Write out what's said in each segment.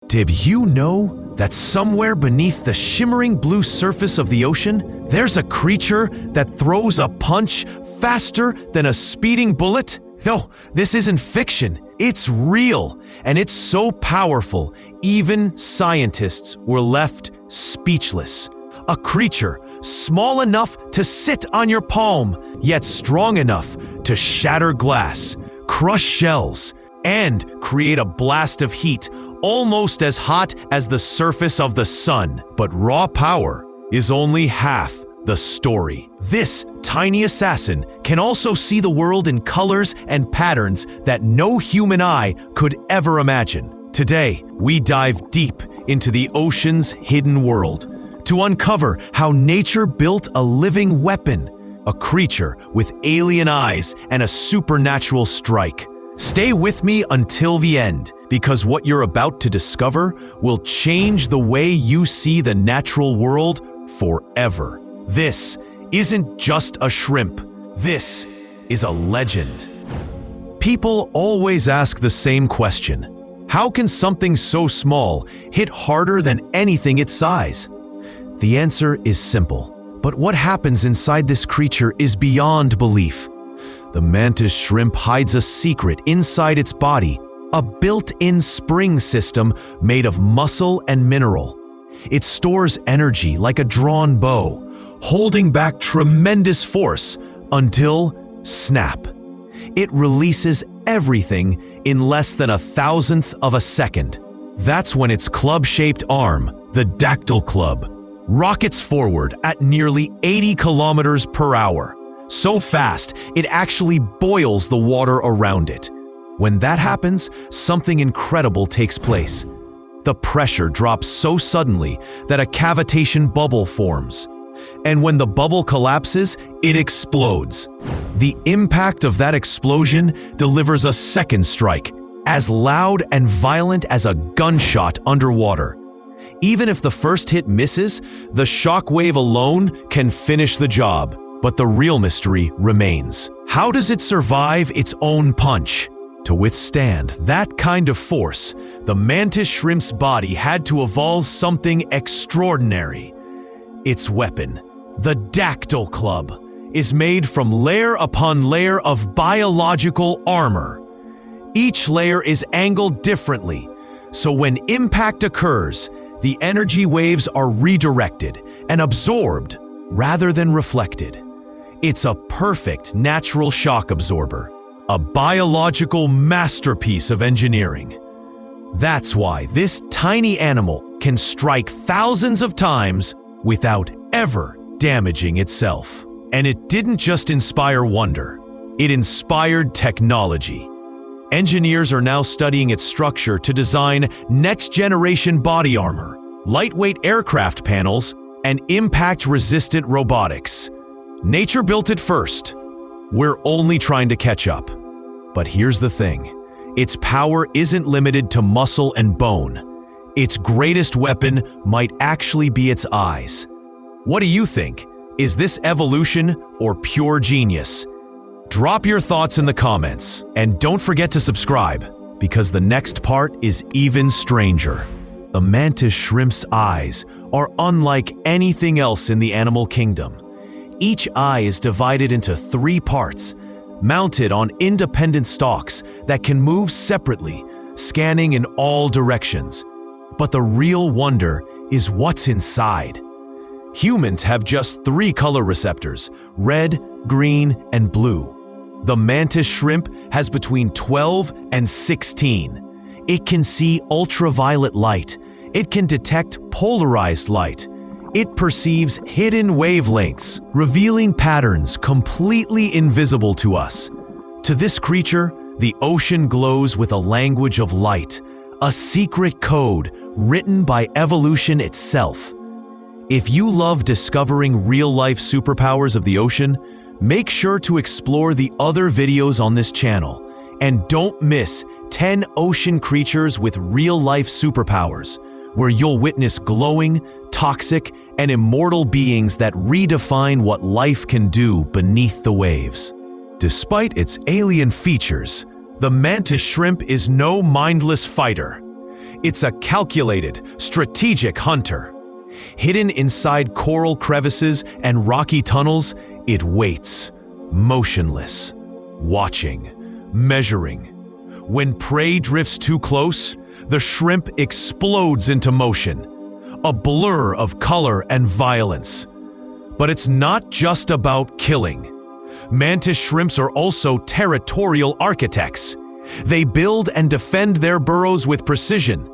Did you know that somewhere beneath the shimmering blue surface of the ocean, there's a creature that throws a punch faster than a speeding bullet? No, this isn't fiction. It's real, and it's so powerful, even scientists were left speechless. A creature small enough to sit on your palm, yet strong enough to shatter glass, crush shells, and create a blast of heat almost as hot as the surface of the sun. But raw power is only half the story. This tiny assassin can also see the world in colors and patterns that no human eye could ever imagine. Today, we dive deep into the ocean's hidden world to uncover how nature built a living weapon, a creature with alien eyes and a supernatural strike. Stay with me until the end, because what you're about to discover will change the way you see the natural world forever. This isn't just a shrimp. This is a legend. People always ask the same question. How can something so small hit harder than anything its size? The answer is simple, but what happens inside this creature is beyond belief. The mantis shrimp hides a secret inside its body, a built-in spring system made of muscle and mineral. It stores energy like a drawn bow, holding back tremendous force until snap. It releases everything in less than 1,000th of a second. That's when its club-shaped arm, the dactyl club, rockets forward at nearly 80 kilometers per hour. So fast, it actually boils the water around it. When that happens, something incredible takes place. The pressure drops so suddenly that a cavitation bubble forms. And when the bubble collapses, it explodes. The impact of that explosion delivers a second strike, as loud and violent as a gunshot underwater. Even if the first hit misses, the shockwave alone can finish the job. But the real mystery remains. How does it survive its own punch? To withstand that kind of force, the mantis shrimp's body had to evolve something extraordinary. Its weapon, the dactyl club, is made from layer upon layer of biological armor. Each layer is angled differently, so when impact occurs, the energy waves are redirected and absorbed rather than reflected. It's a perfect natural shock absorber, a biological masterpiece of engineering. That's why this tiny animal can strike thousands of times without ever damaging itself. And it didn't just inspire wonder, it inspired technology. Engineers are now studying its structure to design next-generation body armor, lightweight aircraft panels, and impact-resistant robotics. Nature built it first. We're only trying to catch up. But here's the thing. Its power isn't limited to muscle and bone. Its greatest weapon might actually be its eyes. What do you think? Is this evolution or pure genius? Drop your thoughts in the comments, and don't forget to subscribe, because the next part is even stranger. The mantis shrimp's eyes are unlike anything else in the animal kingdom. Each eye is divided into 3 parts, mounted on independent stalks that can move separately, scanning in all directions. But the real wonder is what's inside. Humans have just 3 color receptors: red, green, and blue. The mantis shrimp has between 12 and 16. It can see ultraviolet light. It can detect polarized light. It perceives hidden wavelengths, revealing patterns completely invisible to us. To this creature, the ocean glows with a language of light, a secret code written by evolution itself. If you love discovering real-life superpowers of the ocean, make sure to explore the other videos on this channel. And don't miss 10 ocean creatures with real-life superpowers, where you'll witness glowing, toxic, and immortal beings that redefine what life can do beneath the waves. Despite its alien features, the mantis shrimp is no mindless fighter. It's a calculated, strategic hunter. Hidden inside coral crevices and rocky tunnels, it waits, motionless, watching, measuring. When prey drifts too close, the shrimp explodes into motion, a blur of color and violence. But it's not just about killing. Mantis shrimps are also territorial architects. They build and defend their burrows with precision,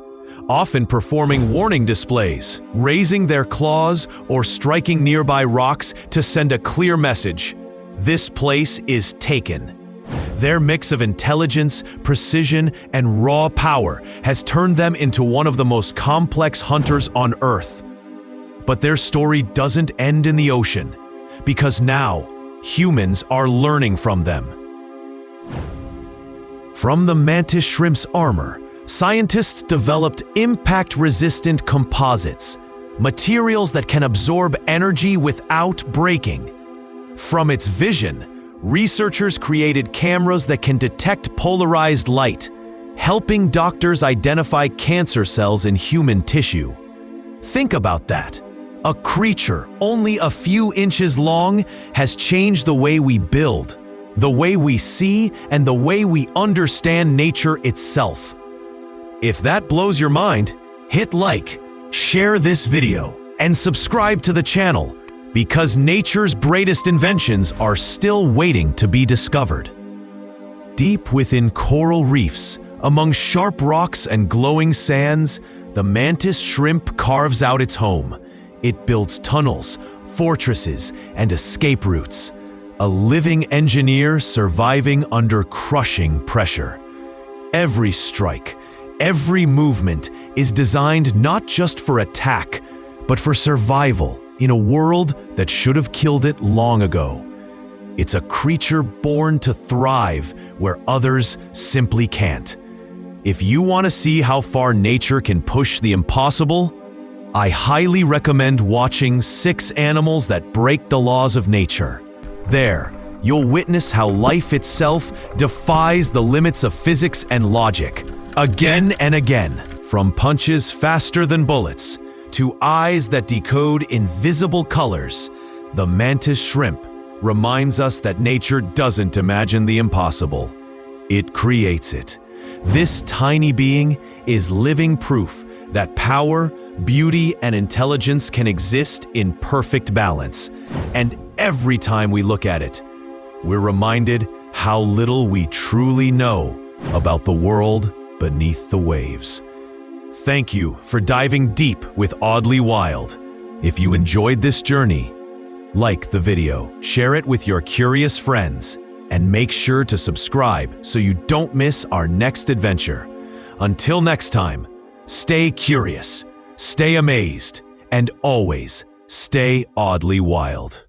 often performing warning displays, raising their claws or striking nearby rocks to send a clear message: this place is taken. Their mix of intelligence, precision, and raw power has turned them into one of the most complex hunters on Earth. But their story doesn't end in the ocean, because now humans are learning from them. From the mantis shrimp's armor, scientists developed impact-resistant composites, materials that can absorb energy without breaking. From its vision, researchers created cameras that can detect polarized light, helping doctors identify cancer cells in human tissue. Think about that. A creature only a few inches long has changed the way we build, the way we see, and the way we understand nature itself. If that blows your mind, hit like, share this video, and subscribe to the channel, because nature's greatest inventions are still waiting to be discovered. Deep within coral reefs, among sharp rocks and glowing sands, the mantis shrimp carves out its home. It builds tunnels, fortresses, and escape routes, a living engineer surviving under crushing pressure. Every strike, every movement is designed not just for attack, but for survival in a world that should have killed it long ago. It's a creature born to thrive where others simply can't. If you want to see how far nature can push the impossible, I highly recommend watching 6 Animals That Break the Laws of Nature. There, you'll witness how life itself defies the limits of physics and logic, again and again. From punches faster than bullets, to eyes that decode invisible colors, the mantis shrimp reminds us that nature doesn't imagine the impossible. It creates it. This tiny being is living proof that power, beauty, and intelligence can exist in perfect balance. And every time we look at it, we're reminded how little we truly know about the world beneath the waves. Thank you for diving deep with Oddly Wild. If you enjoyed this journey, like the video, share it with your curious friends, and make sure to subscribe so you don't miss our next adventure. Until next time, stay curious, stay amazed, and always stay oddly wild.